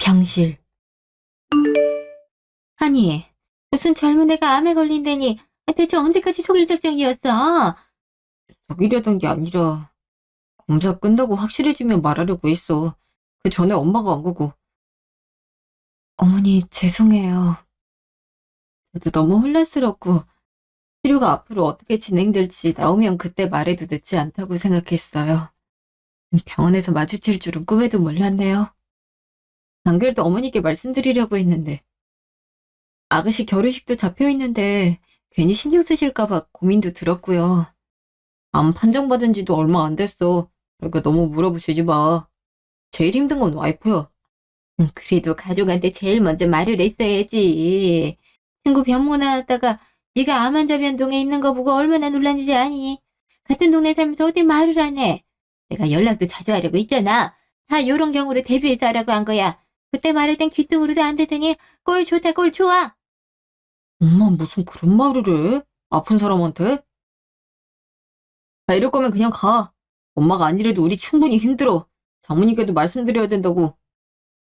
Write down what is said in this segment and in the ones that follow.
병실. 아니, 무슨 젊은 애가 암에 걸린다니. 대체 언제까지 속일 작정이었어? 속이려던 게 아니라 검사 끝나고 확실해지면 말하려고 했어. 그 전에 엄마가 안 거고. 어머니, 죄송해요. 저도 너무 혼란스럽고 치료가 앞으로 어떻게 진행될지 나오면 그때 말해도 늦지 않다고 생각했어요. 병원에서 마주칠 줄은 꿈에도 몰랐네요. 안 그래도 어머니께 말씀드리려고 했는데 아가씨 결혼식도 잡혀있는데 괜히 신경 쓰실까봐 고민도 들었고요. 암 판정받은 지도 얼마 안 됐어. 그러니까 너무 물어보시지 마. 제일 힘든 건 와이프야. 그래도 가족한테 제일 먼저 말을 했어야지. 친구 병문 나왔다가 네가 암 환자 변동에 있는 거 보고 얼마나 놀랐는지 아니? 같은 동네 살면서 어디 말을 안 해? 내가 연락도 자주 하려고 했잖아. 다 요런 경우를 대비해서 하라고 한 거야. 그때 말할 땐 귀뚱으로도 안 되더니 꼴 좋다 꼴 좋아. 엄마 무슨 그런 말을 해? 아픈 사람한테? 이럴 거면 그냥 가. 엄마가 아니래도 우리 충분히 힘들어. 장모님께도 말씀드려야 된다고.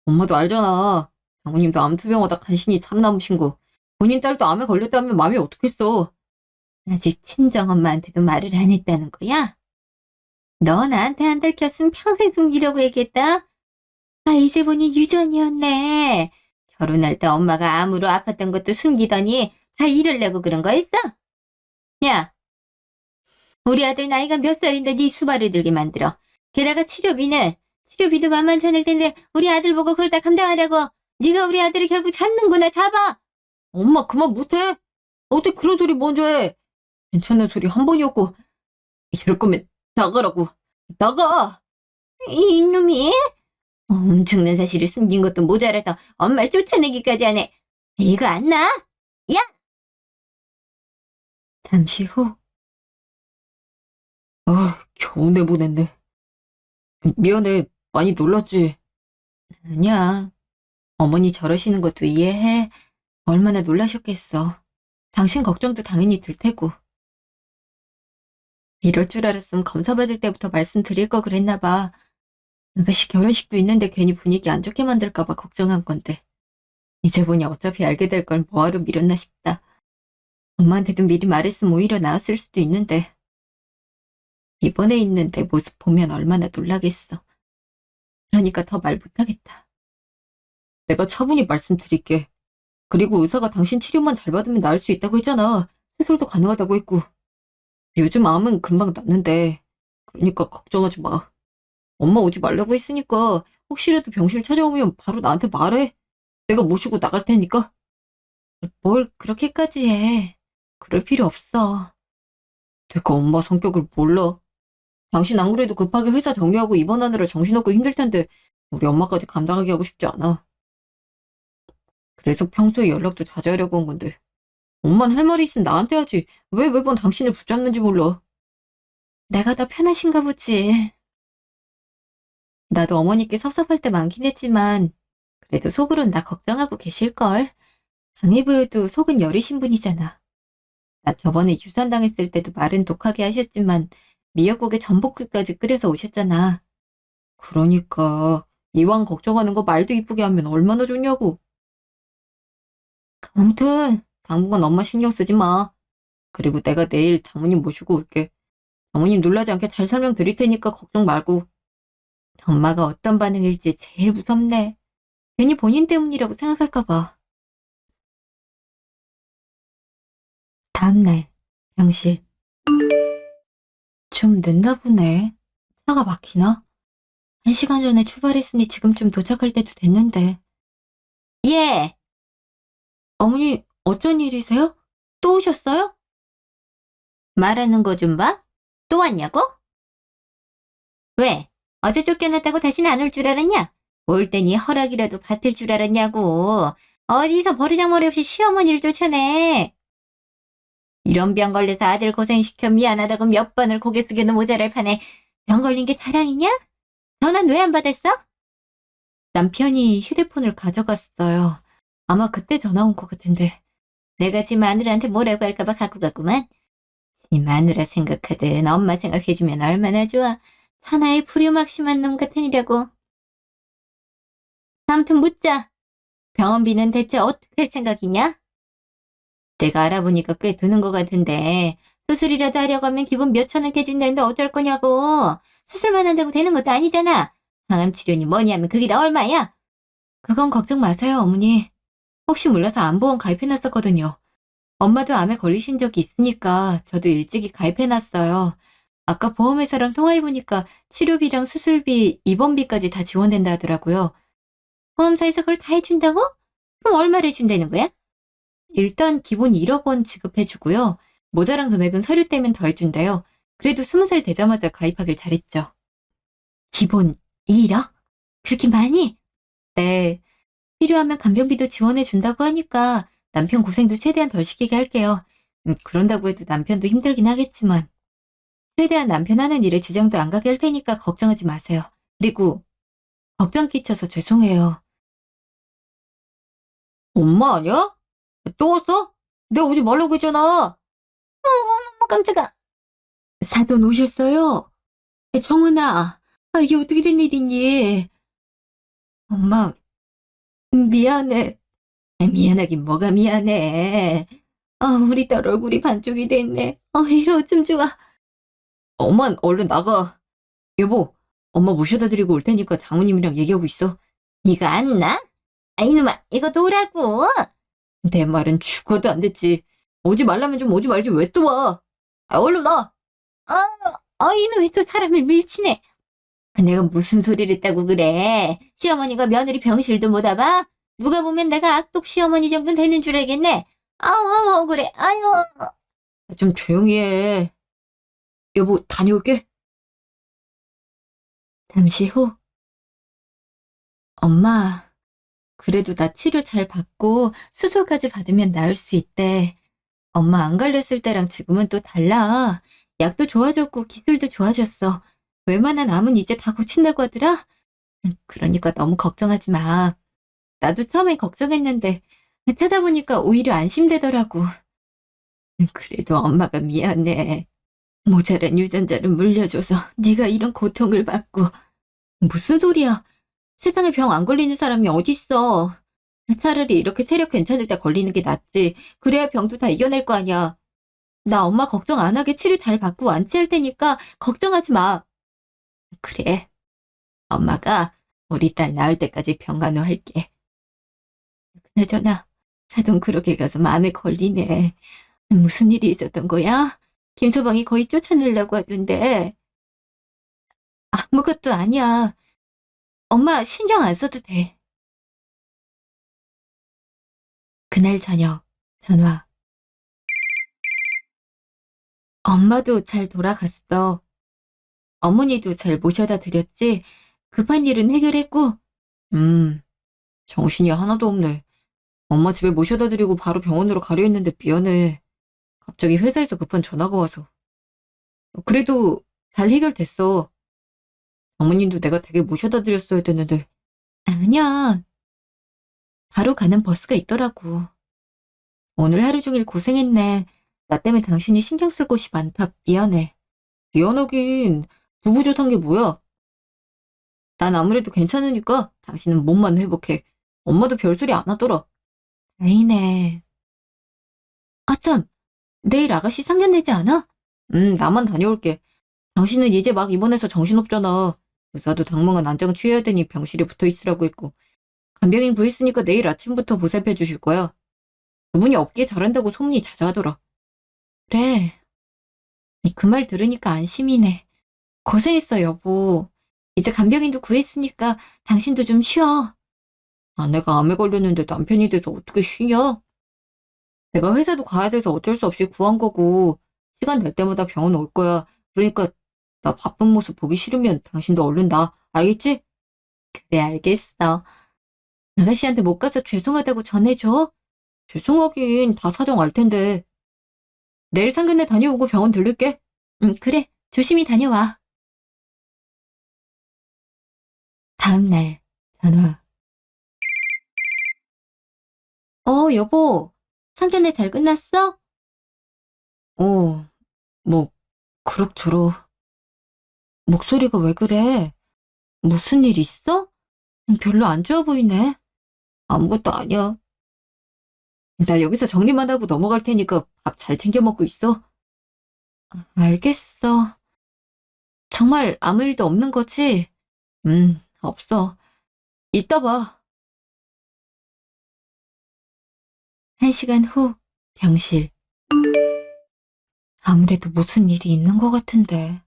엄마도 알잖아. 장모님도 암투병하다 간신히 살아남으신 거. 본인 딸도 암에 걸렸다면 마음이 어떻겠어. 아직 친정엄마한테도 말을 안 했다는 거야? 너 나한테 안 들켰으면 평생 숨기려고 얘기했다? 이제 보니 유전이었네. 결혼할 때 엄마가 암으로 아팠던 것도 숨기더니 다 일을 내고 그런 거였어? 야, 우리 아들 나이가 몇 살인데 네 수발을 들게 만들어. 게다가 치료비도 만만찮을 텐데 우리 아들 보고 그걸 다 감당하려고. 네가 우리 아들을 결국 잡는구나. 잡아. 엄마 그만 못해. 어떻게 그런 소리 먼저 해. 괜찮은 소리 한 번이었고. 이럴 거면 나가라고. 나가. 이놈이 엄청난 사실을 숨긴 것도 모자라서 엄마를 쫓아내기까지 하네. 이거 안 나? 야! 잠시 후. 겨우 내보냈네. 미안해. 많이 놀랐지? 아니야. 어머니 저러시는 것도 이해해. 얼마나 놀라셨겠어. 당신 걱정도 당연히 들 테고. 이럴 줄 알았으면 검사 받을 때부터 말씀드릴 거 그랬나 봐. 아가씨 결혼식도 있는데 괜히 분위기 안 좋게 만들까 봐 걱정한 건데. 이제 보니 어차피 알게 될 걸 뭐하러 미뤘나 싶다. 엄마한테도 미리 말했으면 오히려 나았을 수도 있는데. 이번에 있는 내 모습 보면 얼마나 놀라겠어. 그러니까 더 말 못하겠다. 내가 차분히 말씀드릴게. 그리고 의사가 당신 치료만 잘 받으면 나을 수 있다고 했잖아. 수술도 가능하다고 했고. 요즘 암은 금방 낫는데. 그러니까 걱정하지 마. 엄마 오지 말라고 했으니까 혹시라도 병실 찾아오면 바로 나한테 말해. 내가 모시고 나갈 테니까. 뭘 그렇게까지 해. 그럴 필요 없어. 내가 엄마 성격을 몰라. 당신 안 그래도 급하게 회사 정리하고 입원하느라 정신없고 힘들 텐데 우리 엄마까지 감당하게 하고 싶지 않아. 그래서 평소에 연락도 자주 하려고 한 건데. 엄만 할 말이 있으면 나한테 하지. 왜 매번 당신을 붙잡는지 몰라. 내가 더 편하신가 보지. 나도 어머니께 섭섭할 때 많긴 했지만 그래도 속으론 나 걱정하고 계실걸. 장애부여도 속은 여리신 분이잖아. 나 저번에 유산당했을 때도 말은 독하게 하셨지만 미역국에 전복국까지 끓여서 오셨잖아. 그러니까 이왕 걱정하는 거 말도 이쁘게 하면 얼마나 좋냐고. 아무튼 당분간 엄마 신경 쓰지 마. 그리고 내가 내일 장모님 모시고 올게. 장모님 놀라지 않게 잘 설명드릴 테니까 걱정 말고. 엄마가 어떤 반응일지 제일 무섭네. 괜히 본인 때문이라고 생각할까 봐. 다음날 병실. 좀 늦나 보네. 차가 막히나? 1시간 전에 출발했으니 지금쯤 도착할 때도 됐는데. 예! 어머니 어쩐 일이세요? 또 오셨어요? 말하는 거 좀 봐. 또 왔냐고? 왜? 어제 쫓겨났다고 다시는 안 올 줄 알았냐? 올 때니 허락이라도 받을 줄 알았냐고. 어디서 버르장머리 없이 시어머니를 쫓아내. 이런 병 걸려서 아들 고생시켜 미안하다고 몇 번을 고개 숙여도 모자랄 판에 병 걸린 게 자랑이냐? 전화는 왜 안 받았어? 남편이 휴대폰을 가져갔어요. 아마 그때 전화 온 것 같은데. 내가 지 마누라한테 뭐라고 할까봐 갖고 갔구만. 지 마누라 생각하든 엄마 생각해주면 얼마나 좋아. 하나의 불효막심한 놈 같으니라고. 아무튼 묻자. 병원비는 대체 어떻게 할 생각이냐? 내가 알아보니까 꽤 드는 것 같은데 수술이라도 하려고 하면 기본 몇천 원 깨진다는데 어쩔 거냐고. 수술만 한다고 되는 것도 아니잖아. 항암 치료니 뭐니 하면 그게 다 얼마야? 그건 걱정 마세요, 어머니. 혹시 몰라서 암보험 가입해놨었거든요. 엄마도 암에 걸리신 적이 있으니까 저도 일찍이 가입해놨어요. 아까 보험회사랑 통화해보니까 치료비랑 수술비, 입원비까지 다 지원된다 하더라고요. 보험사에서 그걸 다 해준다고? 그럼 얼마를 해준다는 거야? 일단 기본 1억 원 지급해주고요. 모자란 금액은 서류 떼면 더 해준대요. 그래도 20살 되자마자 가입하길 잘했죠. 기본 1억? 그렇게 많이? 네. 필요하면 간병비도 지원해준다고 하니까 남편 고생도 최대한 덜 시키게 할게요. 그런다고 해도 남편도 힘들긴 하겠지만 최대한 남편 하는 일에 지장도 안 가게 할 테니까 걱정하지 마세요. 그리고 걱정 끼쳐서 죄송해요. 엄마 아니야? 또 왔어? 내가 오지 말라고 했잖아. 어머 깜짝아. 사돈 오셨어요? 정은아, 이게 어떻게 된 일이니? 엄마, 미안해. 미안하긴 뭐가 미안해. 우리 딸 얼굴이 반쪽이 됐네. 이러 어쩜 좋아. 엄만 얼른 나가. 여보, 엄마 모셔다 드리고 올 테니까 장모님이랑 얘기하고 있어. 네가 안 나? 이놈아, 이거 놓으라고. 내 말은 죽어도 안 됐지. 오지 말라면 좀 오지 말지 왜 또 와? 얼른 나. 이놈이 또 사람을 밀치네. 내가 무슨 소리를 했다고 그래. 시어머니가 며느리 병실도 못 와봐? 누가 보면 내가 악독 시어머니 정도는 되는 줄 알겠네. 그래. 아유. 좀 조용히 해. 여보, 다녀올게. 잠시 후. 엄마, 그래도 나 치료 잘 받고 수술까지 받으면 나을 수 있대. 엄마 안 걸렸을 때랑 지금은 또 달라. 약도 좋아졌고 기술도 좋아졌어. 웬만한 암은 이제 다 고친다고 하더라. 그러니까 너무 걱정하지 마. 나도 처음엔 걱정했는데 찾아보니까 오히려 안심되더라고. 그래도 엄마가 미안해. 모자란 유전자를 물려줘서 네가 이런 고통을 받고. 무슨 소리야. 세상에 병 안 걸리는 사람이 어딨어. 차라리 이렇게 체력 괜찮을 때 걸리는 게 낫지. 그래야 병도 다 이겨낼 거 아니야. 나 엄마 걱정 안 하게 치료 잘 받고 완치할 테니까 걱정하지 마. 그래. 엄마가 우리 딸 나을 때까지 병간호할게. 그나저나 사돈 그러게 가서 마음에 걸리네. 무슨 일이 있었던 거야? 김서방이 거의 쫓아내려고 하던데. 아무것도 아니야. 엄마 신경 안 써도 돼. 그날 저녁 전화. 엄마도 잘 돌아갔어. 어머니도 잘 모셔다 드렸지. 급한 일은 해결했고. 음, 정신이 하나도 없네. 엄마 집에 모셔다 드리고 바로 병원으로 가려 했는데 미안해. 갑자기 회사에서 급한 전화가 와서. 그래도 잘 해결됐어. 어머님도 내가 되게 모셔다 드렸어야 됐는데. 아니야. 바로 가는 버스가 있더라고. 오늘 하루 종일 고생했네. 나 때문에 당신이 신경 쓸 곳이 많다. 미안해. 미안하긴. 부부 좋단 게 뭐야? 난 아무래도 괜찮으니까 당신은 몸만 회복해. 엄마도 별소리 안 하더라. 다행이네. 참. 내일 아가씨 상견례지 않아? 나만 다녀올게. 당신은 이제 막 입원해서 정신없잖아. 의사도 당분간 안정 취해야 되니 병실에 붙어 있으라고 했고. 간병인 구했으니까 내일 아침부터 보살펴 주실 거야. 그분이 업계 잘한다고 소문이 자자하더라. 그래. 그 말 들으니까 안심이네. 고생했어, 여보. 이제 간병인도 구했으니까 당신도 좀 쉬어. 아내가 암에 걸렸는데 남편이 돼서 어떻게 쉬냐? 내가 회사도 가야 돼서 어쩔 수 없이 구한 거고 시간 될 때마다 병원 올 거야. 그러니까 나 바쁜 모습 보기 싫으면 당신도 얼른 나. 알겠지? 그래, 알겠어. 아가씨한테 못 가서 죄송하다고 전해줘. 죄송하긴 다 사정 알 텐데. 내일 상견례 다녀오고 병원 들를게. 그래. 조심히 다녀와. 다음 날 전화. 여보. 상견례 잘 끝났어? 어, 뭐 그럭저럭. 목소리가 왜 그래? 무슨 일 있어? 별로 안 좋아 보이네. 아무것도 아니야. 나 여기서 정리만 하고 넘어갈 테니까 밥 잘 챙겨 먹고 있어. 알겠어. 정말 아무 일도 없는 거지? 없어. 이따 봐. 1시간 후, 병실. 아무래도 무슨 일이 있는 것 같은데.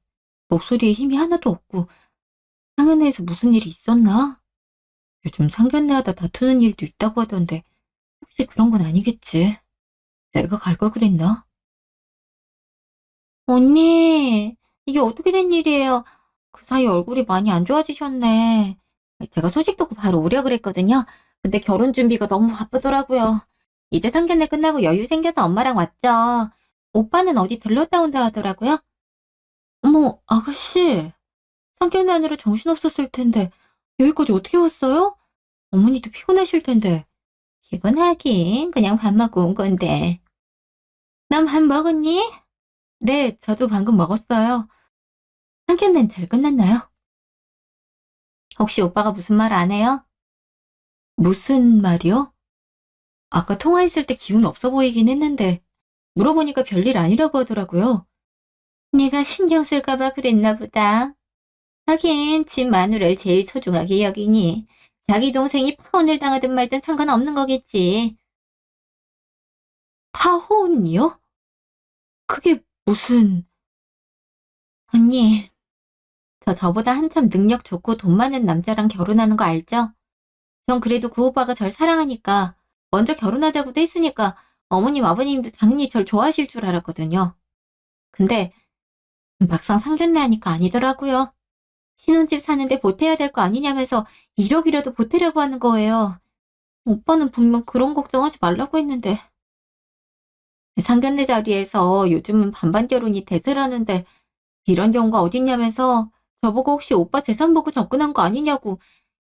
목소리에 힘이 하나도 없고, 상견례에서 무슨 일이 있었나? 요즘 상견례하다 다투는 일도 있다고 하던데, 혹시 그런 건 아니겠지? 내가 갈 걸 그랬나? 언니, 이게 어떻게 된 일이에요? 그 사이 얼굴이 많이 안 좋아지셨네. 제가 소식 듣고 바로 오려 그랬거든요. 근데 결혼 준비가 너무 바쁘더라고요. 이제 상견례 끝나고 여유 생겨서 엄마랑 왔죠. 오빠는 어디 들렀다 온다 하더라고요. 어머, 아가씨. 상견례 하느라 정신없었을 텐데 여기까지 어떻게 왔어요? 어머니도 피곤하실 텐데. 피곤하긴 그냥 밥 먹고 온 건데. 난 밥 먹었니? 네, 저도 방금 먹었어요. 상견례는 잘 끝났나요? 혹시 오빠가 무슨 말 안 해요? 무슨 말이요? 아까 통화했을 때 기운 없어 보이긴 했는데 물어보니까 별일 아니라고 하더라고요. 네가 신경 쓸까 봐 그랬나 보다. 하긴 집 마누라를 제일 소중하게 여기니 자기 동생이 파혼을 당하든 말든 상관없는 거겠지. 파혼이요? 그게 무슨... 언니, 저보다 한참 능력 좋고 돈 많은 남자랑 결혼하는 거 알죠? 전 그래도 그 오빠가 절 사랑하니까 먼저 결혼하자고도 했으니까 어머님 아버님도 당연히 절 좋아하실 줄 알았거든요. 근데 막상 상견례 하니까 아니더라고요. 신혼집 사는데 보태야 될 거 아니냐면서 1억이라도 보태려고 하는 거예요. 오빠는 분명 그런 걱정하지 말라고 했는데. 상견례 자리에서 요즘은 반반 결혼이 대세라는데 이런 경우가 어딨냐면서 저보고 혹시 오빠 재산 보고 접근한 거 아니냐고.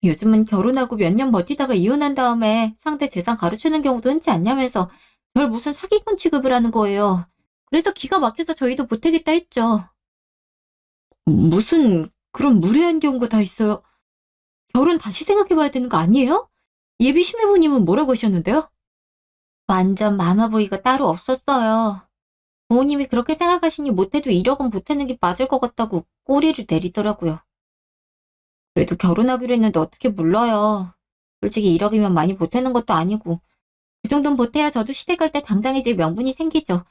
요즘은 결혼하고 몇 년 버티다가 이혼한 다음에 상대 재산 가로채는 경우도 흔치 않냐면서 절 무슨 사기꾼 취급을 하는 거예요. 그래서 기가 막혀서 저희도 보태겠다 했죠. 무슨 그런 무례한 경우가 다 있어요. 결혼 다시 생각해봐야 되는 거 아니에요? 예비 신부님은 뭐라고 하셨는데요? 완전 마마보이가 따로 없었어요. 부모님이 그렇게 생각하시니 못해도 1억은 보태는 게 맞을 것 같다고 꼬리를 내리더라고요. 그래도 결혼하기로 했는데 어떻게 몰라요. 솔직히 1억이면 많이 보태는 것도 아니고 그 정도는 보태야 저도 시댁 갈 때 당당해질 명분이 생기죠.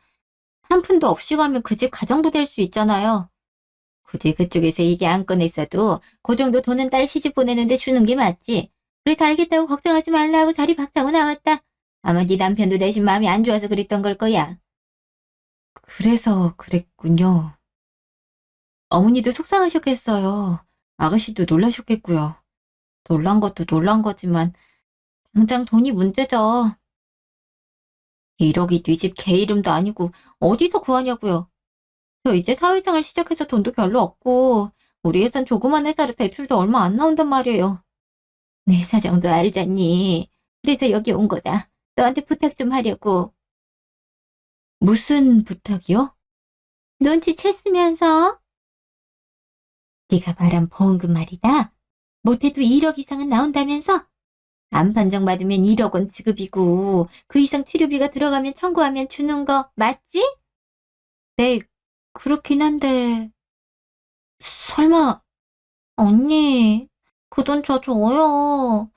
한 푼도 없이 가면 그 집 가정부 될 수 있잖아요. 굳이 그쪽에서 얘기 안 꺼냈어도 그 정도 돈은 딸 시집 보내는데 주는 게 맞지. 그래서 알겠다고 걱정하지 말라고 자리 박차고 나왔다. 아마 네 남편도 내심 마음이 안 좋아서 그랬던 걸 거야. 그래서 그랬군요. 어머니도 속상하셨겠어요. 아가씨도 놀라셨겠고요. 놀란 것도 놀란 거지만 당장 돈이 문제죠. 1억이 네 집 개 이름도 아니고 어디서 구하냐고요. 저 이제 사회생활 시작해서 돈도 별로 없고 우리 회사는 조그만 회사를 대출도 얼마 안 나온단 말이에요. 내 사정도 알잖니. 그래서 여기 온 거다. 너한테 부탁 좀 하려고. 무슨 부탁이요? 눈치챘으면서. 네가 말한 보험금 말이다. 못해도 1억 이상은 나온다면서? 암 판정받으면 1억 원 지급이고 그 이상 치료비가 들어가면 청구하면 주는 거 맞지? 네, 그렇긴 한데... 설마... 언니, 그 돈 저 줘요.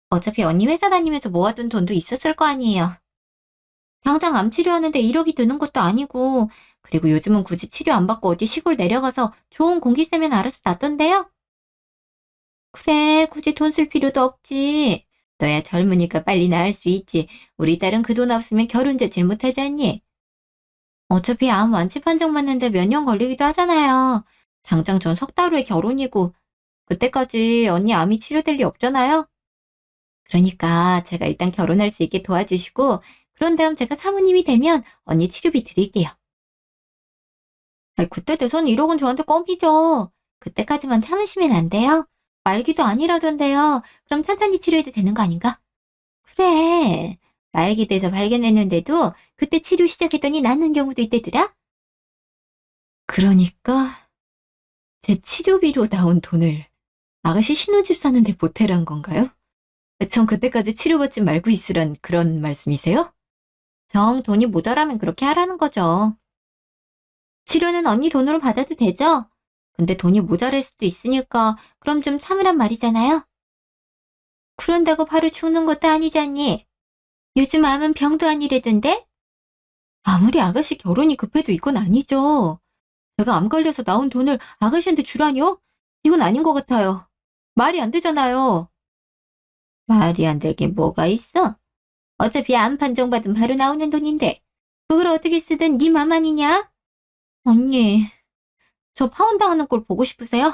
어차피 언니 회사 다니면서 모아둔 돈도 있었을 거 아니에요. 당장 암 치료하는데 1억이 드는 것도 아니고 그리고 요즘은 굳이 치료 안 받고 어디 시골 내려가서 좋은 공기 쐬면 알아서 낫던데요? 그래, 굳이 돈 쓸 필요도 없지. 너야 젊으니까 빨리 나을 수 있지. 우리 딸은 그 돈 없으면 결혼 자체를 못하지 않니? 어차피 암 완치 판정 받는데 몇 년 걸리기도 하잖아요. 당장 전 석 달 후에 결혼이고 그때까지 언니 암이 치료될 리 없잖아요. 그러니까 제가 일단 결혼할 수 있게 도와주시고 그런 다음 제가 사모님이 되면 언니 치료비 드릴게요. 그때 돼선 1억은 저한테 껌이죠. 그때까지만 참으시면 안 돼요? 말기도 아니라던데요. 그럼 천천히 치료해도 되는 거 아닌가? 그래. 말기 돼서 발견했는데도 그때 치료 시작했더니 낫는 경우도 있대더라? 그러니까 제 치료비로 나온 돈을 아가씨 신혼집 사는데 보태란 건가요? 전 그때까지 치료받지 말고 있으란 그런 말씀이세요? 정 돈이 모자라면 그렇게 하라는 거죠. 치료는 언니 돈으로 받아도 되죠? 근데 돈이 모자랄 수도 있으니까 그럼 좀 참으란 말이잖아요. 그런다고 바로 죽는 것도 아니잖니. 요즘 암은 병도 아니래던데? 아무리 아가씨 결혼이 급해도 이건 아니죠. 제가 암 걸려서 나온 돈을 아가씨한테 주라니요? 이건 아닌 것 같아요. 말이 안 되잖아요. 말이 안 되긴 뭐가 있어? 어차피 암 판정받으면 바로 나오는 돈인데 그걸 어떻게 쓰든 네 맘 아니냐? 언니, 저 파혼당하는 꼴 보고 싶으세요?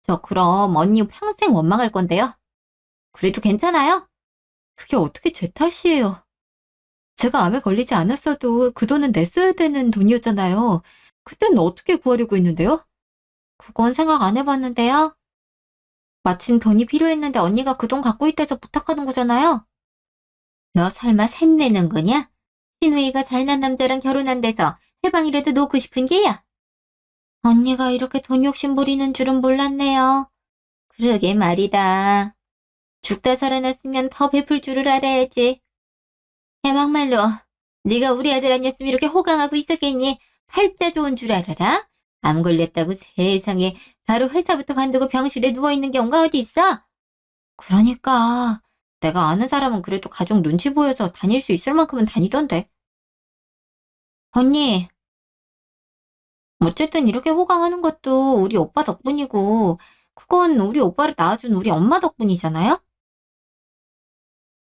저 그럼 언니 평생 원망할 건데요. 그래도 괜찮아요? 그게 어떻게 제 탓이에요. 제가 암에 걸리지 않았어도 그 돈은 냈어야 되는 돈이었잖아요. 그땐 어떻게 구하려고 했는데요? 그건 생각 안 해봤는데요. 마침 돈이 필요했는데 언니가 그 돈 갖고 있대서 부탁하는 거잖아요. 너 설마 샘내는 거냐? 신우이가 잘난 남자랑 결혼한 데서 해방이라도 놓고 싶은 게야? 언니가 이렇게 돈 욕심 부리는 줄은 몰랐네요. 그러게 말이다. 죽다 살아났으면 더 베풀 줄을 알아야지. 해방말로 네가 우리 아들 아니었으면 이렇게 호강하고 있었겠니? 팔자 좋은 줄 알아라. 암 걸렸다고 세상에 바로 회사부터 관두고 병실에 누워있는 경우가 어디 있어? 그러니까 내가 아는 사람은 그래도 가족 눈치 보여서 다닐 수 있을 만큼은 다니던데. 언니, 어쨌든 이렇게 호강하는 것도 우리 오빠 덕분이고 그건 우리 오빠를 낳아준 우리 엄마 덕분이잖아요?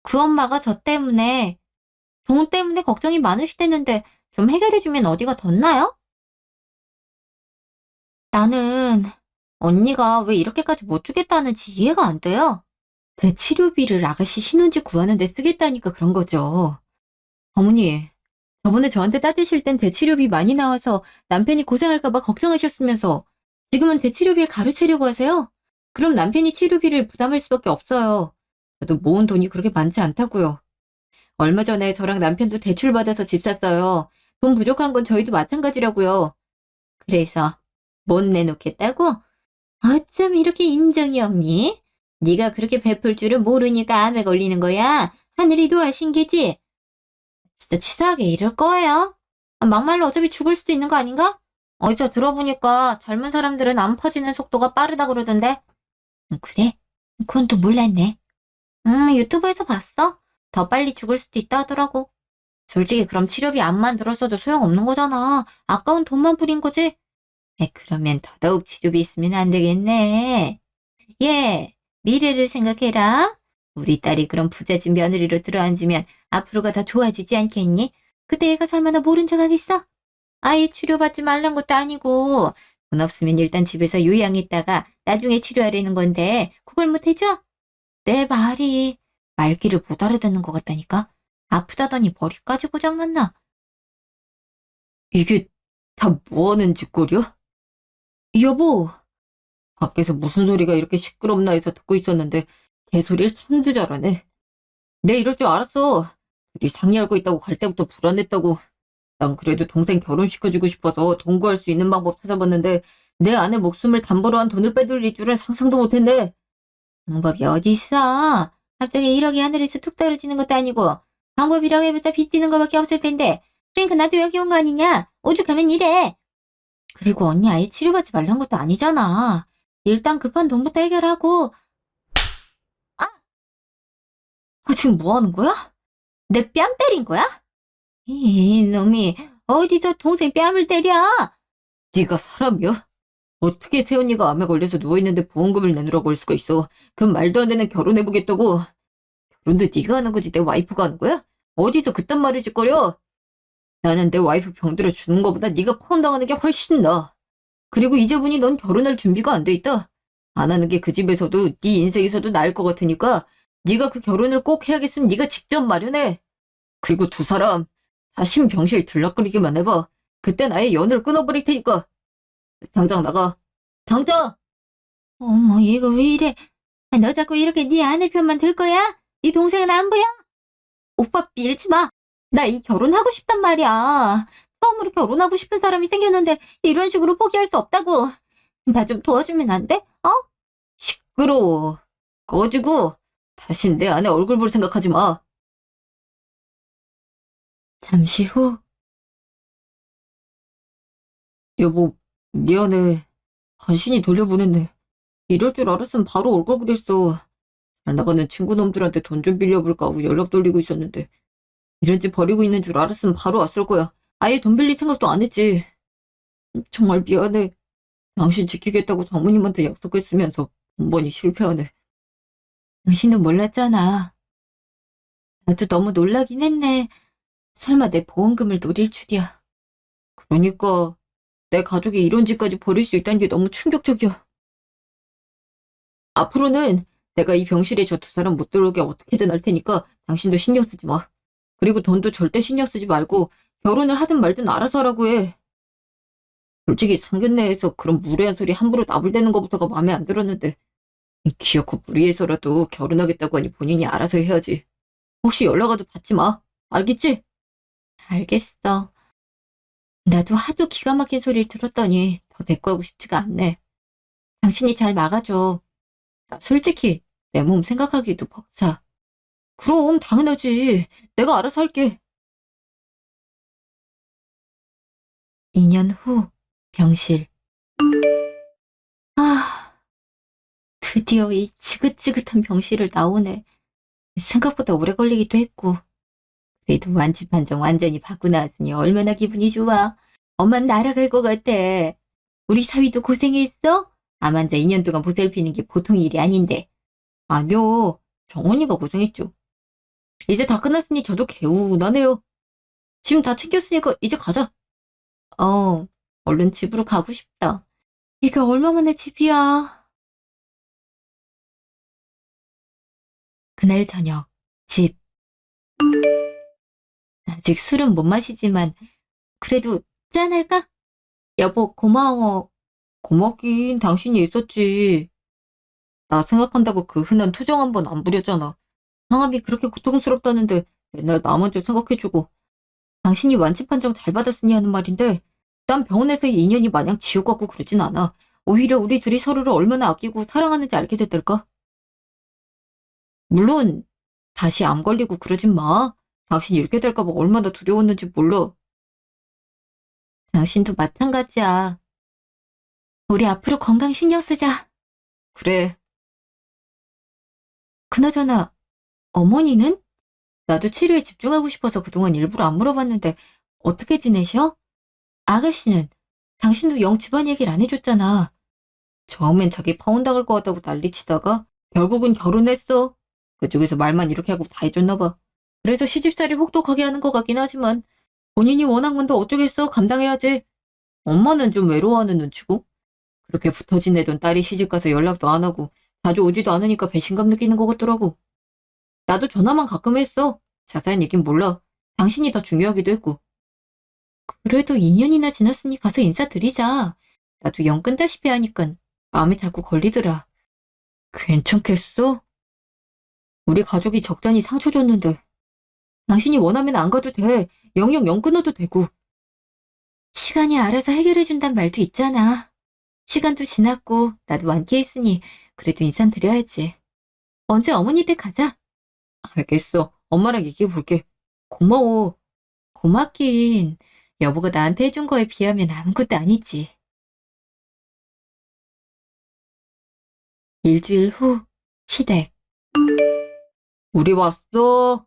그 엄마가 저 때문에 돈 때문에 걱정이 많으시댔는데 좀 해결해주면 어디가 덧나요? 나는 언니가 왜 이렇게까지 못 주겠다는지 이해가 안 돼요. 제 치료비를 아가씨 신혼집 구하는 데 쓰겠다니까 그런 거죠. 어머니, 저번에 저한테 따지실 땐 제 치료비 많이 나와서 남편이 고생할까봐 걱정하셨으면서 지금은 제 치료비를 가로채려고 하세요? 그럼 남편이 치료비를 부담할 수밖에 없어요. 저도 모은 돈이 그렇게 많지 않다고요. 얼마 전에 저랑 남편도 대출받아서 집 샀어요. 돈 부족한 건 저희도 마찬가지라고요. 그래서 못 내놓겠다고? 어쩜 이렇게 인정이 없니? 네가 그렇게 베풀 줄을 모르니까 암에 걸리는 거야. 하늘이 도와신 게지? 진짜 치사하게 이럴 거예요? 막말로 어차피 죽을 수도 있는 거 아닌가? 어디서 들어보니까 젊은 사람들은 암 퍼지는 속도가 빠르다 그러던데. 그래? 그건 또 몰랐네. 유튜브에서 봤어. 더 빨리 죽을 수도 있다 하더라고. 솔직히 그럼 치료비 암만 들었어도 소용없는 거잖아. 아까운 돈만 뿌린 거지? 그러면 더더욱 치료비 있으면 안 되겠네. 예, 미래를 생각해라. 우리 딸이 그런 부잣집 며느리로 들어앉으면 앞으로가 더 좋아지지 않겠니? 그때 얘가 살마다 모른 척 하겠어? 아예 치료받지 말란 것도 아니고 돈 없으면 일단 집에서 요양했다가 나중에 치료하려는 건데 그걸 못 해줘? 내 말이 말귀를 못 알아듣는 것 같다니까? 아프다더니 머리까지 고장났나? 이게 다 뭐하는 짓거리야? 여보, 밖에서 무슨 소리가 이렇게 시끄럽나 해서 듣고 있었는데 개소리를 참도 잘하네. 내 이럴 줄 알았어. 둘이 상의하고 있다고 갈 때부터 불안했다고. 난 그래도 동생 결혼시켜주고 싶어서 돈 구할 수 있는 방법 찾아봤는데 내 아내 목숨을 담보로 한 돈을 빼돌릴 줄은 상상도 못했네. 방법이 어디 있어? 갑자기 1억이 하늘에서 툭 떨어지는 것도 아니고 방법이라고 해봤자 빚지는 거밖에 없을 텐데 그러니까 나도 여기 온 거 아니냐? 오죽하면 이래. 그리고 언니 아예 치료받지 말란 것도 아니잖아. 일단 급한 돈부터 해결하고. 지금 뭐 하는 거야? 내 뺨 때린 거야? 이놈이 어디서 동생 뺨을 때려? 네가 사람이야? 어떻게 새언니가 암에 걸려서 누워있는데 보험금을 내놓으라고 할 수가 있어. 그 말도 안 되는 결혼해보겠다고. 결혼도 네가 하는 거지 내 와이프가 하는 거야? 어디서 그딴 말을 짓거려? 나는 내 와이프 병들어 죽는 거보다 네가 파혼당하는 게 훨씬 나아. 그리고 이제 보니 넌 결혼할 준비가 안 돼 있다. 안 하는 게 그 집에서도 네 인생에서도 나을 것 같으니까 네가 그 결혼을 꼭 해야겠으면 네가 직접 마련해. 그리고 두 사람 다신 병실 들락거리기만 해봐. 그땐 아예 연을 끊어버릴 테니까. 당장 나가. 당장! 어머 얘가 왜 이래. 너 자꾸 이렇게 네 아내 편만 들 거야? 네 동생은 안 보여? 오빠 밀지 마. 나 이 결혼하고 싶단 말이야. 처음으로 결혼하고 싶은 사람이 생겼는데 이런 식으로 포기할 수 없다고. 나 좀 도와주면 안 돼? 어? 시끄러워. 꺼지고 다신 내 안에 얼굴 볼 생각하지 마. 잠시 후, 여보, 미안해. 간신히 돌려보냈네. 이럴 줄 알았으면 바로 올 걸 그랬어. 잘 나가는 친구 놈들한테 돈 좀 빌려볼까 하고 연락 돌리고 있었는데 이런 집 버리고 있는 줄 알았으면 바로 왔을 거야. 아예 돈 빌릴 생각도 안 했지. 정말 미안해. 당신 지키겠다고 장모님한테 약속했으면서 번번이 실패하네. 당신도 몰랐잖아. 나도 너무 놀라긴 했네. 설마 내 보험금을 노릴 줄이야. 그러니까 내 가족이 이런 집까지 버릴 수 있다는 게 너무 충격적이야. 앞으로는 내가 이 병실에 저 두 사람 못 들어오게 어떻게든 할 테니까 당신도 신경 쓰지 마. 그리고 돈도 절대 신경 쓰지 말고 결혼을 하든 말든 알아서 하라고 해. 솔직히 상견례에서 그런 무례한 소리 함부로 나불대는 것부터가 마음에 안 들었는데 기어코 무리해서라도 결혼하겠다고 하니 본인이 알아서 해야지. 혹시 연락 와도 받지 마. 알겠지? 알겠어. 나도 하도 기가 막힌 소리를 들었더니 더 대꾸하고 싶지가 않네. 당신이 잘 막아줘. 나 솔직히 내 몸 생각하기도 벅차. 그럼 당연하지. 내가 알아서 할게. 2년 후 병실. 아, 드디어 이 지긋지긋한 병실을 나오네. 생각보다 오래 걸리기도 했고. 그래도 완치 판정 완전히 받고 나왔으니 얼마나 기분이 좋아. 엄만 날아갈 것 같아. 우리 사위도 고생했어? 암 환자 2년 동안 보살피는 게 보통 일이 아닌데. 아니요. 정원이가 고생했죠. 이제 다 끝났으니 저도 개운하네요. 짐 다 챙겼으니까 이제 가자. 어, 얼른 집으로 가고 싶다. 이게 얼마만의 집이야. 그날 저녁, 집. 아직 술은 못 마시지만 그래도 짠할까? 여보, 고마워. 고맙긴 당신이 있었지. 나 생각한다고 그 흔한 투정 한 번 안 부렸잖아. 상암이 그렇게 고통스럽다는데 맨날 나 먼저 생각해주고 당신이 완치 판정 잘 받았으니 하는 말인데 난 병원에서의 인연이 마냥 지옥 같고 그러진 않아. 오히려 우리 둘이 서로를 얼마나 아끼고 사랑하는지 알게 됐달까? 물론 다시 암 걸리고 그러진 마. 당신이 이렇게 될까 봐 얼마나 두려웠는지 몰라. 당신도 마찬가지야. 우리 앞으로 건강 신경 쓰자. 그래. 그나저나 어머니는? 나도 치료에 집중하고 싶어서 그동안 일부러 안 물어봤는데 어떻게 지내셔? 아가씨는? 당신도 영 집안 얘기를 안 해줬잖아. 처음엔 자기 파혼당할 것 같다고 난리치다가 결국은 결혼했어. 그쪽에서 말만 이렇게 하고 다 해줬나 봐. 그래서 시집살이 혹독하게 하는 것 같긴 하지만 본인이 원한 건데 어쩌겠어. 감당해야지. 엄마는 좀 외로워하는 눈치고 그렇게 붙어 지내던 딸이 시집가서 연락도 안 하고 자주 오지도 않으니까 배신감 느끼는 것 같더라고. 나도 전화만 가끔 했어. 자세한 얘긴 몰라. 당신이 더 중요하기도 했고. 그래도 2년이나 지났으니 가서 인사드리자. 나도 영 끈다시피 하니깐 마음이 자꾸 걸리더라. 괜찮겠어? 우리 가족이 적잖이 상처 줬는데 당신이 원하면 안 가도 돼. 영영 영 끊어도 되고. 시간이 알아서 해결해준단 말도 있잖아. 시간도 지났고 나도 완쾌했으니 그래도 인사드려야지. 언제 어머니 댁 가자. 알겠어. 엄마랑 얘기해 볼게. 고마워. 고맙긴. 여보가 나한테 해준 거에 비하면 아무것도 아니지. 일주일 후, 시댁. 우리 왔어.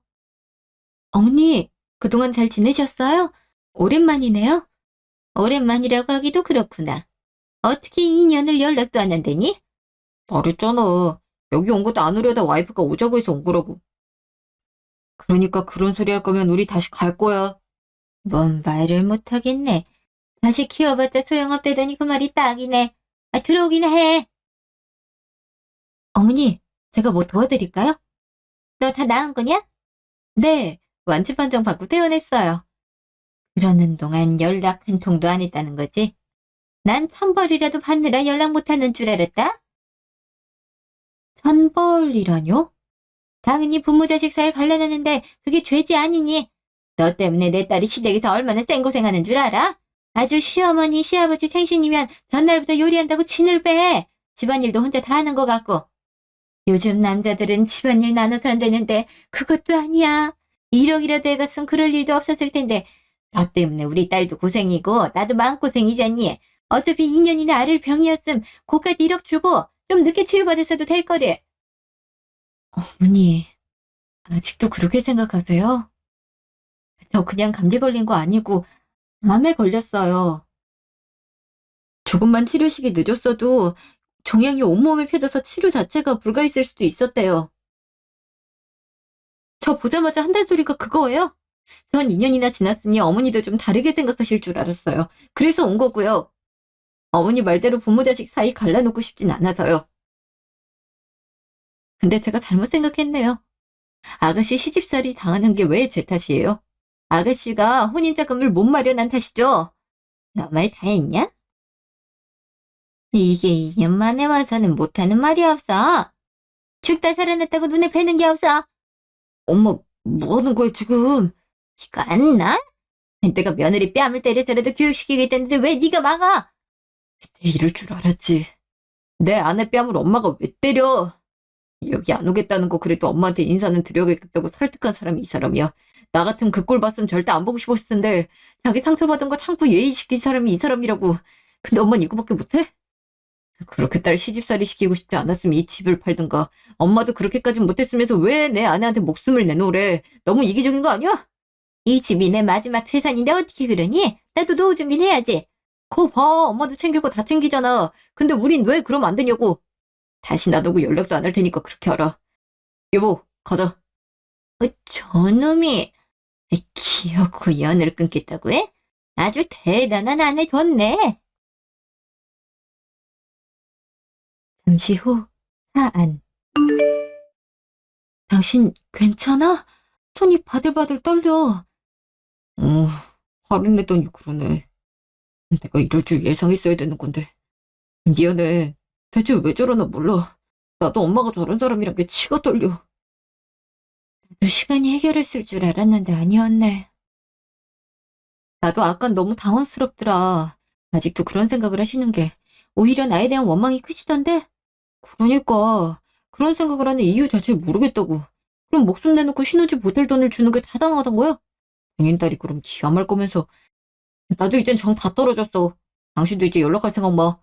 어머니, 그동안 잘 지내셨어요? 오랜만이네요. 오랜만이라고 하기도 그렇구나. 어떻게 2년을 연락도 안 한다니? 말했잖아. 여기 온 것도 안 오려다 와이프가 오자고 해서 온 거라고. 그러니까 그런 소리 할 거면 우리 다시 갈 거야. 뭔 말을 못하겠네. 자식 키워봤자 소용없대더니 그 말이 딱이네. 아, 들어오긴 해. 어머니, 제가 뭐 도와드릴까요? 너 다 나은 거냐? 네, 완치 판정 받고 퇴원했어요. 그러는 동안 연락 한 통도 안 했다는 거지? 난 천벌이라도 받느라 연락 못하는 줄 알았다? 천벌이라뇨? 당연히 부모 자식 사이를 갈라내는데 그게 죄지 아니니? 너 때문에 내 딸이 시댁에서 얼마나 쌩고생하는 줄 알아? 아주 시어머니, 시아버지 생신이면 전날부터 요리한다고 진을 빼. 집안일도 혼자 다 하는 것 같고. 요즘 남자들은 집안일 나눠서 한다는데 그것도 아니야. 1억이라도 해갔으면 그럴 일도 없었을 텐데 너 때문에 우리 딸도 고생이고 나도 마음고생이잖니. 어차피 2년이나 앓을 병이었음 고까지 1억 주고 좀 늦게 치료받았어도 될 거래. 어머니, 아직도 그렇게 생각하세요? 저 그냥 감기 걸린 거 아니고 암에 걸렸어요. 조금만 치료식이 늦었어도 종양이 온몸에 펴져서 치료 자체가 불가했을 수도 있었대요. 저 보자마자 한단 소리가 그거예요? 전 2년이나 지났으니 어머니도 좀 다르게 생각하실 줄 알았어요. 그래서 온 거고요. 어머니 말대로 부모 자식 사이 갈라놓고 싶진 않아서요. 근데 제가 잘못 생각했네요. 아가씨 시집살이 당하는 게 왜 제 탓이에요? 아가씨가 혼인자금을 못 마련한 탓이죠? 너 말 다 했냐? 이게 2년 만에 와서는 못하는 말이 없어. 죽다 살아났다고 눈에 뵈는 게 없어. 엄마, 뭐 하는 거야, 지금? 이거 안 나? 내가 며느리 뺨을 때려서라도 교육시키겠다는데 왜 네가 막아? 그때 이럴 줄 알았지. 내 아내 뺨을 엄마가 왜 때려? 여기 안 오겠다는 거 그래도 엄마한테 인사는 드려야겠다고 설득한 사람이 이 사람이야. 나 같으면 그 꼴 봤으면 절대 안 보고 싶었을 텐데 자기 상처받은 거 참고 예의시킨 사람이 이 사람이라고. 근데 엄마는 이거밖에 못해? 그렇게 딸 시집살이 시키고 싶지 않았으면 이 집을 팔든가. 엄마도 그렇게까지 못했으면서 왜 내 아내한테 목숨을 내놓으래. 너무 이기적인 거 아니야? 이 집이 내 마지막 재산인데 어떻게 그러니? 나도 노후 준비는 해야지. 거 봐, 엄마도 챙길 거 다 챙기잖아. 근데 우린 왜 그러면 안 되냐고. 다시 놔두고 연락도 안 할 테니까 그렇게 알아. 여보, 가자. 저놈이 기어코 연을 끊겠다고 해? 아주 대단한 아내 줬네. 잠시 후 사안. 당신 괜찮아? 손이 바들바들 떨려. 어, 화를 내더니 그러네. 내가 이럴 줄 예상했어야 되는 건데. 미안해. 대체 왜 저러나 몰라. 나도 엄마가 저런 사람이란 게 치가 떨려. 나도 시간이 해결했을 줄 알았는데 아니었네. 나도 아깐 너무 당황스럽더라. 아직도 그런 생각을 하시는 게 오히려 나에 대한 원망이 크시던데? 그러니까 그런 생각을 하는 이유 자체를 모르겠다고. 그럼 목숨 내놓고 신혼집 모텔 돈을 주는 게 타당하던 거야? 본인 딸이 그럼 기함할 거면서. 나도 이젠 정 다 떨어졌어. 당신도 이제 연락할 생각 마.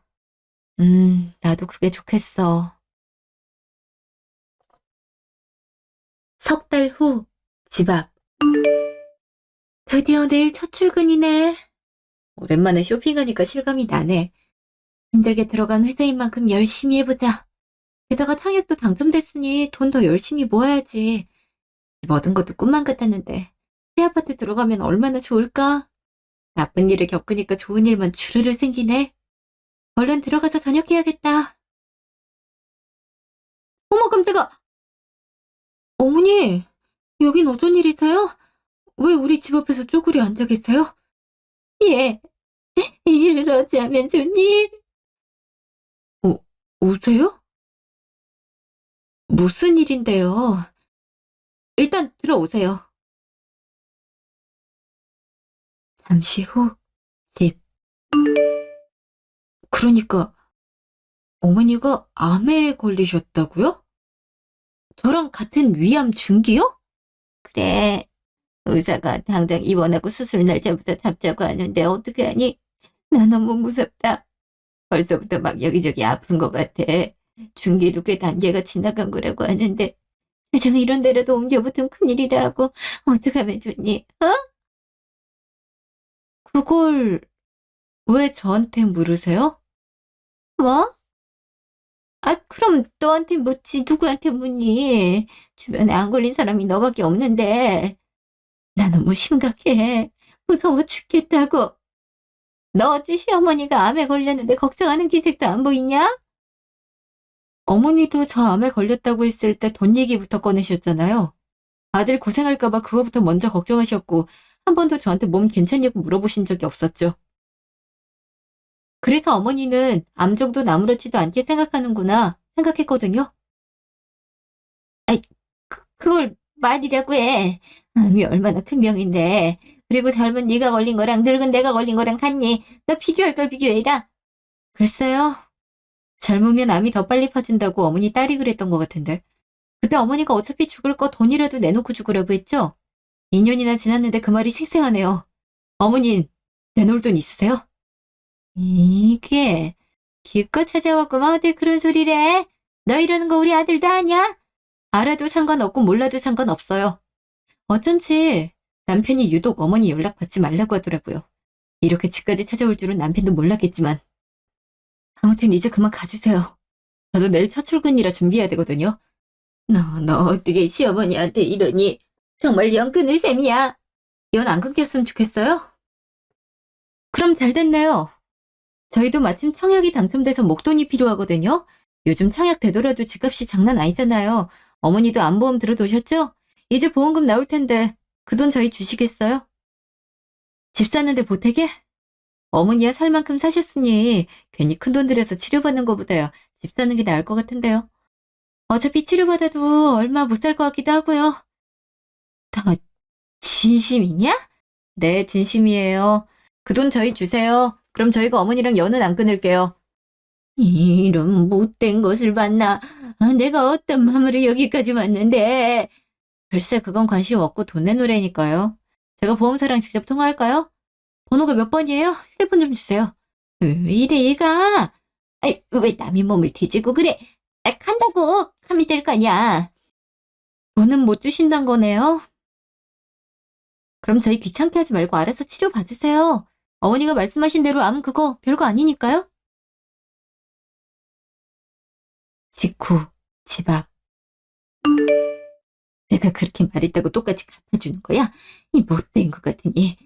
나도 그게 좋겠어. 석 달 후, 집 앞. 드디어 내일 첫 출근이네. 오랜만에 쇼핑하니까 실감이 나네. 힘들게 들어간 회사인 만큼 열심히 해보자. 게다가 청약도 당첨됐으니 돈 더 열심히 모아야지. 집 얻은 것도 꿈만 같았는데 새 아파트 들어가면 얼마나 좋을까? 나쁜 일을 겪으니까 좋은 일만 주르르 생기네. 얼른 들어가서 저녁해야겠다. 어머 깜짝아. 어머니, 여긴 어쩐 일이세요? 왜 우리 집 앞에서 쪼그려 앉아 계세요? 예, 이러자면 좋니? 우세요? 무슨 일인데요? 일단 들어오세요. 잠시 후, 집. 그러니까 어머니가 암에 걸리셨다고요? 저랑 같은 위암 중기요? 그래, 의사가 당장 입원하고 수술 날짜부터 잡자고 하는데 어떡하니? 나 너무 무섭다. 벌써부터 막 여기저기 아픈 것 같아. 중기도 꽤 단계가 지나간 거라고 하는데 세상에 이런 데라도 옮겨붙으면 큰일이라고. 어떡하면 좋니? 어? 그걸 왜 저한테 물으세요? 뭐? 그럼 너한테 묻지 누구한테 묻니? 주변에 안 걸린 사람이 너밖에 없는데. 나 너무 심각해. 무서워 죽겠다고. 너 어찌 시어머니가 암에 걸렸는데 걱정하는 기색도 안 보이냐? 어머니도 저 암에 걸렸다고 했을 때 돈 얘기부터 꺼내셨잖아요. 아들 고생할까 봐 그거부터 먼저 걱정하셨고 한 번도 저한테 몸 괜찮냐고 물어보신 적이 없었죠. 그래서 어머니는 암 정도는 아무렇지도 않게 생각하는구나 생각했거든요. 아이, 그걸 말이라고 해. 암이 얼마나 큰 병인데. 그리고 젊은 네가 걸린 거랑 늙은 내가 걸린 거랑 같니? 너 비교할 걸 비교해라. 글쎄요. 젊으면 암이 더 빨리 퍼진다고 어머니 딸이 그랬던 것 같은데. 그때 어머니가 어차피 죽을 거 돈이라도 내놓고 죽으라고 했죠? 2년이나 지났는데 그 말이 생생하네요. 어머니, 내놓을 돈 있으세요? 이게 기껏 찾아왔구만 어디 그런 소리래? 너 이러는 거 우리 아들도 아냐? 알아도 상관없고 몰라도 상관없어요. 어쩐지 남편이 유독 어머니 연락 받지 말라고 하더라고요. 이렇게 집까지 찾아올 줄은 남편도 몰랐겠지만. 아무튼 이제 그만 가주세요. 저도 내일 첫 출근이라 준비해야 되거든요. 너 어떻게 시어머니한테 이러니? 정말 연 끊을 셈이야. 연 안 끊겼으면 좋겠어요? 그럼 잘 됐네요. 저희도 마침 청약이 당첨돼서 목돈이 필요하거든요. 요즘 청약 되더라도 집값이 장난 아니잖아요. 어머니도 안보험 들어두셨죠? 이제 보험금 나올 텐데 그 돈 저희 주시겠어요? 집 사는데 보태게? 어머니야 살 만큼 사셨으니 괜히 큰돈 들여서 치료받는 것보다요. 집 사는 게 나을 것 같은데요. 어차피 치료받아도 얼마 못 살 것 같기도 하고요. 너 진심이냐? 네, 진심이에요. 그 돈 저희 주세요. 그럼 저희가 어머니랑 연은 안 끊을게요. 이런 못된 것을 봤나? 내가 어떤 마음으로 여기까지 왔는데. 글쎄, 그건 관심 없고 돈 내놓으라니까요. 제가 보험사랑 직접 통화할까요? 번호가 몇 번이에요? 휴대폰 좀 주세요. 왜 이래, 얘가? 아이, 왜 남의 몸을 뒤지고 그래? 아, 간다고! 하면 될 거 아니야. 돈은 못 주신단 거네요. 그럼 저희 귀찮게 하지 말고 알아서 치료 받으세요. 어머니가 말씀하신 대로 암 그거 별거 아니니까요. 직후, 집 앞. 내가 그렇게 말했다고 똑같이 갚아주는 거야? 이 못된 것 같으니.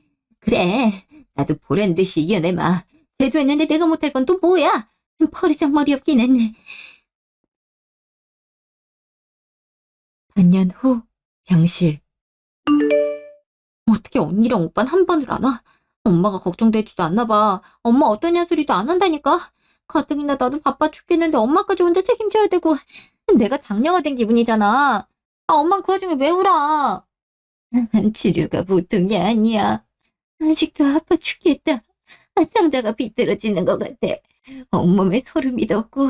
그래, 나도 보란 듯이 이겨내마. 제주했는데 내가 못할 건 또 뭐야? 버르장머리 없기는. 반년 후, 병실. 어떻게 언니랑 오빠는 한 번을 안 와? 엄마가 걱정되지도 않나 봐. 엄마 어떠냐 소리도 안 한다니까. 가뜩이나 나도 바빠 죽겠는데 엄마까지 혼자 책임져야 되고 내가 장녀가 된 기분이잖아. 아, 엄만 그 와중에 왜 울어? 치료가 보통이 아니야. 아직도 아파 죽겠다. 창자가 비뚤어지는 것 같아. 온몸에 소름이 돋고.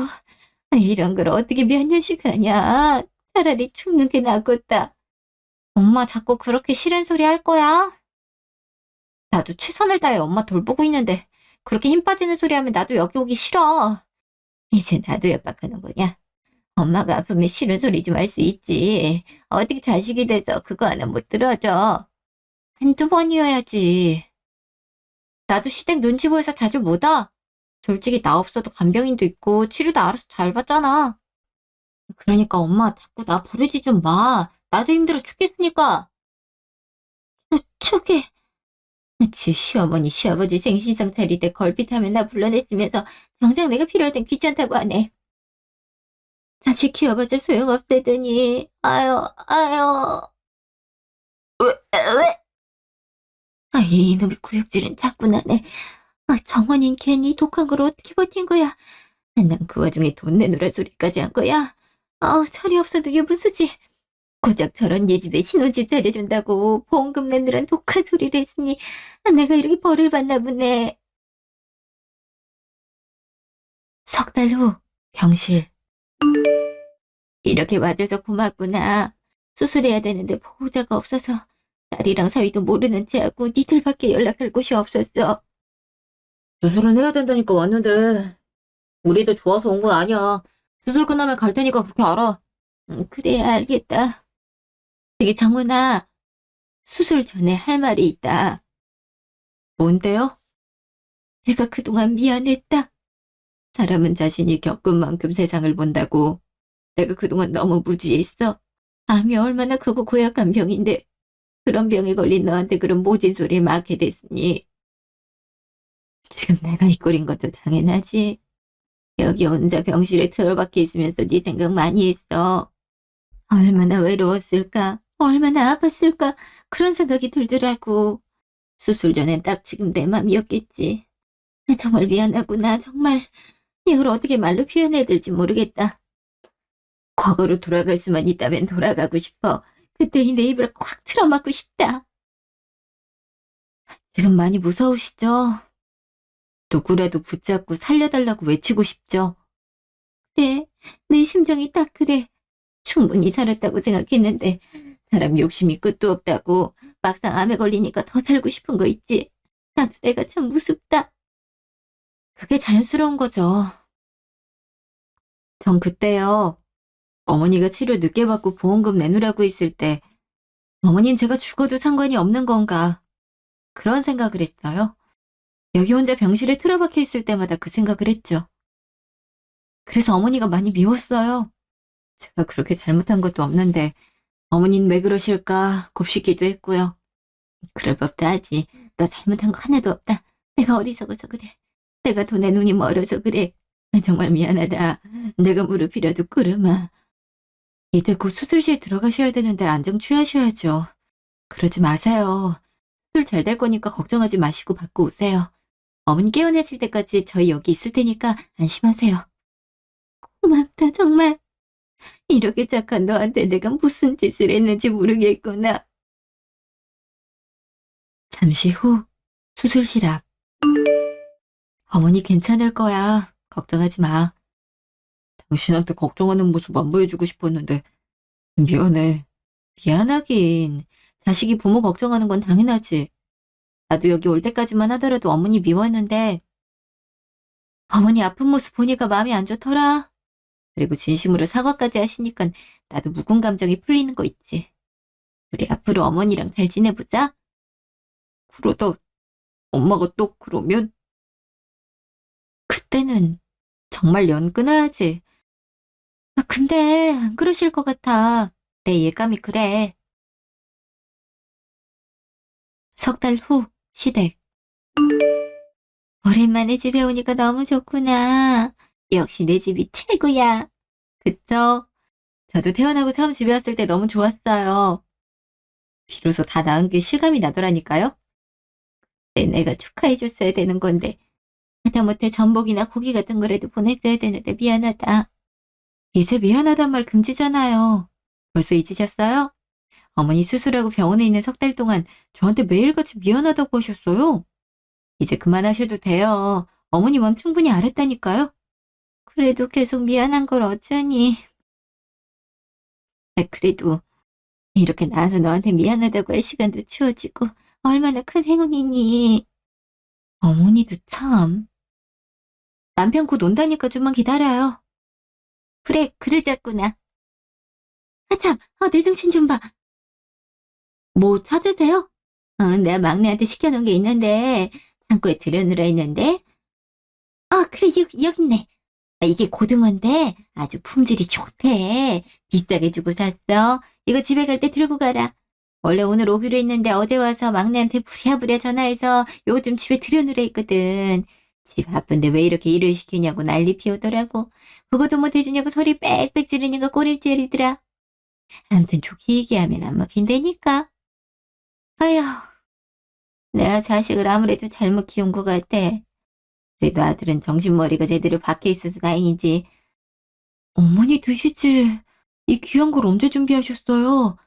이런 걸 어떻게 몇 년씩 하냐. 차라리 죽는 게 낫겠다. 엄마 자꾸 그렇게 싫은 소리 할 거야? 나도 최선을 다해 엄마 돌보고 있는데 그렇게 힘 빠지는 소리 하면 나도 여기 오기 싫어. 이제 나도 협박하는 거냐? 엄마가 아프면 싫은 소리 좀 할 수 있지. 어떻게 자식이 돼서 그거 하나 못 들어줘. 한두 번이어야지. 나도 시댁 눈치 보여서 자주 못 와. 솔직히 나 없어도 간병인도 있고 치료도 알아서 잘 받잖아. 그러니까 엄마 자꾸 나 부르지 좀 마. 나도 힘들어 죽겠으니까. 저게 지 시어머니 시아버지 생신상 차릴 때 걸핏하면 나 불러냈으면서 정작 내가 필요할 땐 귀찮다고 하네. 자식 키워봐자 소용없다더니. 아유 아유. 아, 이놈의 구역질은 자꾸 나네. 아, 정원인 괜히 독한 걸 어떻게 버틴 거야? 난 그 와중에 돈 내놓으라 소리까지 한 거야? 철이 없어도 유분수지. 고작 저런 예 집에 신혼집 차려준다고 보험금 내느란 독한 소리를 했으니 내가 이렇게 벌을 받나 보네. 석 달 후, 병실. 이렇게 와줘서 고맙구나. 수술해야 되는데 보호자가 없어서 딸이랑 사위도 모르는 채하고 니들밖에 연락할 곳이 없었어. 수술은 해야 된다니까 왔는데 우리도 좋아서 온 건 아니야. 수술 끝나면 갈 테니까 그렇게 알아. 그래 알겠다. 저기 장문아, 수술 전에 할 말이 있다. 뭔데요? 내가 그동안 미안했다. 사람은 자신이 겪은 만큼 세상을 본다고. 내가 그동안 너무 무지했어. 암이 얼마나 크고 고약한 병인데 그런 병에 걸린 너한테 그런 모진 소리 막 해댔으니 지금 내가 이 꼴인 것도 당연하지. 여기 혼자 병실에 틀어박혀 있으면서 네 생각 많이 했어. 얼마나 외로웠을까? 얼마나 아팠을까? 그런 생각이 들더라고. 수술 전엔 딱 지금 내 맘이었겠지. 정말 미안하구나. 정말 이걸 어떻게 말로 표현해야 될지 모르겠다. 과거로 돌아갈 수만 있다면 돌아가고 싶어. 그때의 내 입을 꽉 틀어막고 싶다. 지금 많이 무서우시죠? 누구라도 붙잡고 살려달라고 외치고 싶죠? 같아. 내 심정이 딱 그래. 충분히 살았다고 생각했는데 사람 욕심이 끝도 없다고. 막상 암에 걸리니까 더 살고 싶은 거 있지. 나도 내가 참 무섭다. 그게 자연스러운 거죠. 전 그때요. 어머니가 치료 늦게 받고 보험금 내놓으라고 했을 때 어머닌 제가 죽어도 상관이 없는 건가 그런 생각을 했어요. 여기 혼자 병실에 틀어박혀 있을 때마다 그 생각을 했죠. 그래서 어머니가 많이 미웠어요. 제가 그렇게 잘못한 것도 없는데 어머니는 왜 그러실까 곱씹기도 했고요. 그럴 법도 하지. 너 잘못한 거 하나도 없다. 내가 어리석어서 그래. 내가 돈에 눈이 멀어서 그래. 정말 미안하다. 내가 무릎이라도 꿇으마. 이제 곧 수술실에 들어가셔야 되는데 안정 취하셔야죠. 그러지 마세요. 수술 잘 될 거니까 걱정하지 마시고 받고 오세요. 어머니 깨어나실 때까지 저희 여기 있을 테니까 안심하세요. 고맙다 정말. 이렇게 착한 너한테 내가 무슨 짓을 했는지 모르겠구나. 잠시 후 수술실 앞. 어머니 괜찮을 거야. 걱정하지 마. 당신한테 걱정하는 모습 안 보여주고 싶었는데 미안해. 미안하긴. 자식이 부모 걱정하는 건 당연하지. 나도 여기 올 때까지만 하더라도 어머니 미웠는데 어머니 아픈 모습 보니까 마음이 안 좋더라. 그리고 진심으로 사과까지 하시니까 나도 묵은 감정이 풀리는 거 있지. 우리 앞으로 어머니랑 잘 지내보자. 그러다 엄마가 또 그러면? 그때는 정말 연 끊어야지. 근데 안 그러실 것 같아. 내 예감이 그래. 석 달 후 시댁. 오랜만에 집에 오니까 너무 좋구나. 역시 내 집이 최고야. 그쵸? 저도 태어나고 처음 집에 왔을 때 너무 좋았어요. 비로소 다 나은 게 실감이 나더라니까요. 내가 축하해줬어야 되는 건데 하다못해 전복이나 고기 같은 거라도 보냈어야 되는데 미안하다. 이제 미안하단 말 금지잖아요. 벌써 잊으셨어요? 어머니 수술하고 병원에 있는 석 달 동안 저한테 매일같이 미안하다고 하셨어요. 이제 그만하셔도 돼요. 어머니 마음 충분히 알았다니까요. 그래도 계속 미안한 걸 어쩌니. 그래도 이렇게 나와서 너한테 미안하다고 할 시간도 주어지고 얼마나 큰 행운이니. 어머니도 참. 남편 곧 온다니까 좀만 기다려요. 그래, 그러자꾸나. 참, 내 정신 좀 봐. 뭐 찾으세요? 내가 막내한테 시켜놓은 게 있는데 창고에 들여놓으라 했는데. 그래, 여기 있네. 이게 고등어인데 아주 품질이 좋대. 비싸게 주고 샀어. 이거 집에 갈 때 들고 가라. 원래 오늘 오기로 했는데 어제 와서 막내한테 부랴부랴 전화해서 요거 좀 집에 들여놓으라 했거든. 집 바쁜데 왜 이렇게 일을 시키냐고 난리 피우더라고. 그것도 못 해주냐고 소리 빽빽 지르니까 꼬릴 찌리더라. 아무튼 좋게 얘기하면 안 먹힌다니까. 아휴, 내가 자식을 아무래도 잘못 키운 것 같아. 그래도 아들은 정신머리가 제대로 박혀 있어서 다행이지. 어머니 드시지. 이 귀한 걸 언제 준비하셨어요?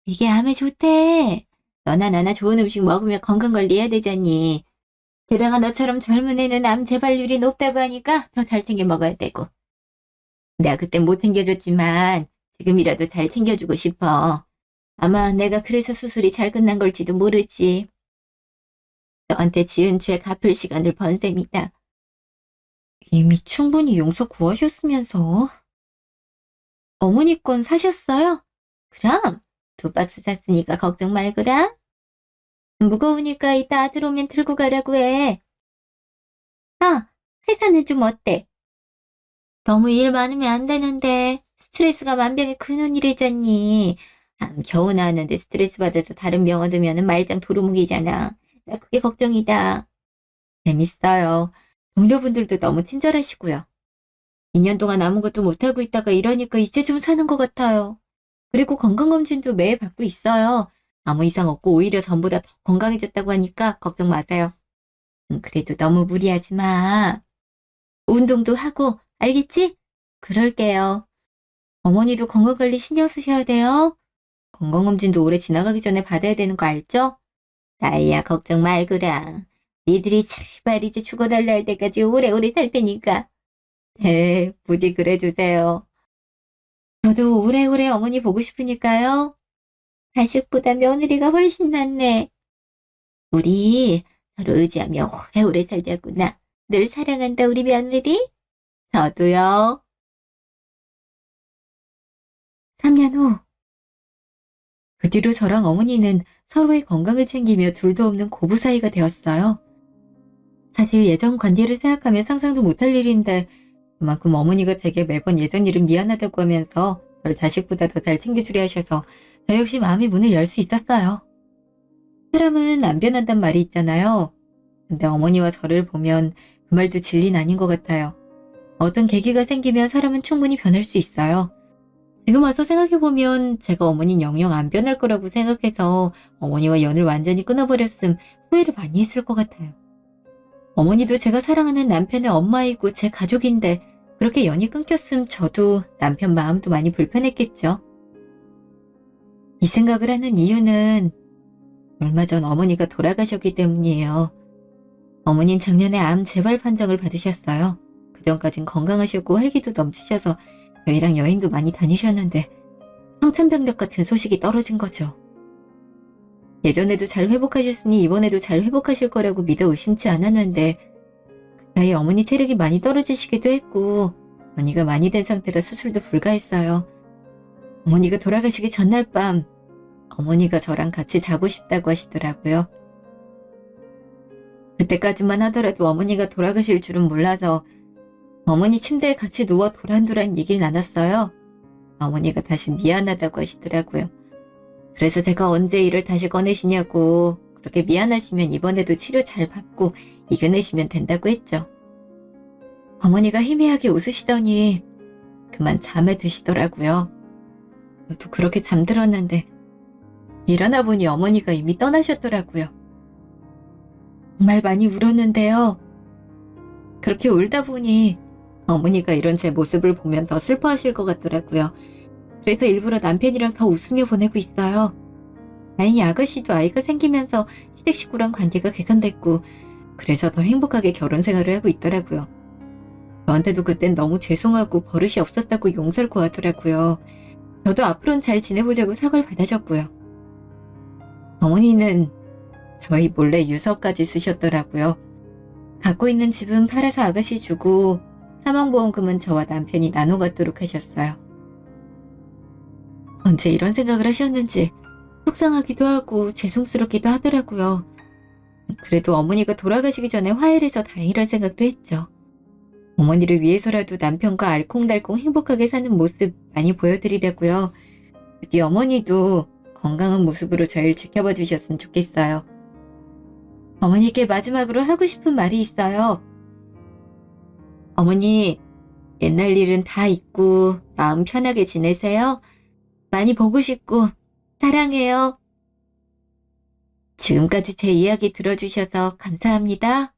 이게 암에 좋대. 너나 나나 좋은 음식 먹으면 건강관리해야 되잖니. 게다가 너처럼 젊은 애는 암 재발률이 높다고 하니까 더 잘 챙겨 먹어야 되고. 내가 그때 못 챙겨줬지만 지금이라도 잘 챙겨주고 싶어. 아마 내가 그래서 수술이 잘 끝난 걸지도 모르지. 너한테 지은 죄 갚을 시간을 번 셈이다. 이미 충분히 용서 구하셨으면서. 어머니 건 사셨어요? 그럼 2박스 샀으니까 걱정 말거라. 무거우니까 이따 아들 오면 들고 가라고 해. 회사는 좀 어때? 너무 일 많으면 안 되는데 스트레스가 만병의 근원이래잖니. 겨우 나왔는데 스트레스 받아서 다른 병원 두면은 말짱 도루묵이잖아. 나 그게 걱정이다. 재밌어요. 동료분들도 너무 친절하시고요. 2년 동안 아무것도 못하고 있다가 이러니까 이제 좀 사는 것 같아요. 그리고 건강검진도 매일 받고 있어요. 아무 이상 없고 오히려 전보다 더 건강해졌다고 하니까 걱정 마세요. 그래도 너무 무리하지 마. 운동도 하고, 알겠지? 그럴게요. 어머니도 건강관리 신경 쓰셔야 돼요. 건강검진도 올해 지나가기 전에 받아야 되는 거 알죠? 나이야 걱정 말거라. 니들이 제발 이제 죽어달라 할 때까지 오래오래 살 테니까. 네, 부디 그래주세요. 저도 오래오래 어머니 보고 싶으니까요. 자식보다 며느리가 훨씬 낫네. 우리 서로 의지하며 오래오래 살자꾸나. 늘 사랑한다, 우리 며느리. 저도요. 3년 후, 그 뒤로 저랑 어머니는 서로의 건강을 챙기며 둘도 없는 고부 사이가 되었어요. 사실 예전 관계를 생각하면 상상도 못할 일인데 그만큼 어머니가 제게 매번 예전 일은 미안하다고 하면서 저를 자식보다 더 잘 챙겨주려 하셔서 저 역시 마음의 문을 열 수 있었어요. 사람은 안 변한단 말이 있잖아요. 근데 어머니와 저를 보면 그 말도 진리는 아닌 것 같아요. 어떤 계기가 생기면 사람은 충분히 변할 수 있어요. 지금 와서 생각해보면 제가 어머니는 영영 안 변할 거라고 생각해서 어머니와 연을 완전히 끊어버렸음 후회를 많이 했을 것 같아요. 어머니도 제가 사랑하는 남편의 엄마이고 제 가족인데 그렇게 연이 끊겼음 저도 남편 마음도 많이 불편했겠죠. 이 생각을 하는 이유는 얼마 전 어머니가 돌아가셨기 때문이에요. 어머닌 작년에 암 재발 판정을 받으셨어요. 그전까진 건강하셨고 활기도 넘치셔서 저희랑 여행도 많이 다니셨는데 청천벽력 같은 소식이 떨어진 거죠. 예전에도 잘 회복하셨으니 이번에도 잘 회복하실 거라고 믿어 의심치 않았는데 그 사이 어머니 체력이 많이 떨어지시기도 했고 전이가 많이 된 상태라 수술도 불가했어요. 어머니가 돌아가시기 전날 밤 어머니가 저랑 같이 자고 싶다고 하시더라고요. 그때까지만 하더라도 어머니가 돌아가실 줄은 몰라서 어머니 침대에 같이 누워 도란도란 얘기를 나눴어요. 어머니가 다시 미안하다고 하시더라고요. 그래서 제가 언제 일을 다시 꺼내시냐고 그렇게 미안하시면 이번에도 치료 잘 받고 이겨내시면 된다고 했죠. 어머니가 희미하게 웃으시더니 그만 잠에 드시더라고요. 저도 그렇게 잠들었는데 일어나 보니 어머니가 이미 떠나셨더라고요. 정말 많이 울었는데요. 그렇게 울다 보니 어머니가 이런 제 모습을 보면 더 슬퍼하실 것 같더라고요. 그래서 일부러 남편이랑 더 웃으며 보내고 있어요. 다행히 아가씨도 아이가 생기면서 시댁 식구랑 관계가 개선됐고 그래서 더 행복하게 결혼 생활을 하고 있더라고요. 저한테도 그땐 너무 죄송하고 버릇이 없었다고 용서를 구하더라고요. 저도 앞으로는 잘 지내보자고 사과를 받아줬고요. 어머니는 저희 몰래 유서까지 쓰셨더라고요. 갖고 있는 집은 팔아서 아가씨 주고 사망보험금은 저와 남편이 나눠 갖도록 하셨어요. 언제 이런 생각을 하셨는지 속상하기도 하고 죄송스럽기도 하더라고요. 그래도 어머니가 돌아가시기 전에 화해를 해서 다행이란 생각도 했죠. 어머니를 위해서라도 남편과 알콩달콩 행복하게 사는 모습 많이 보여드리려고요. 특히 어머니도 건강한 모습으로 저희를 지켜봐 주셨으면 좋겠어요. 어머니께 마지막으로 하고 싶은 말이 있어요. 어머니, 옛날 일은 다 잊고 마음 편하게 지내세요. 많이 보고 싶고 사랑해요. 지금까지 제 이야기 들어주셔서 감사합니다.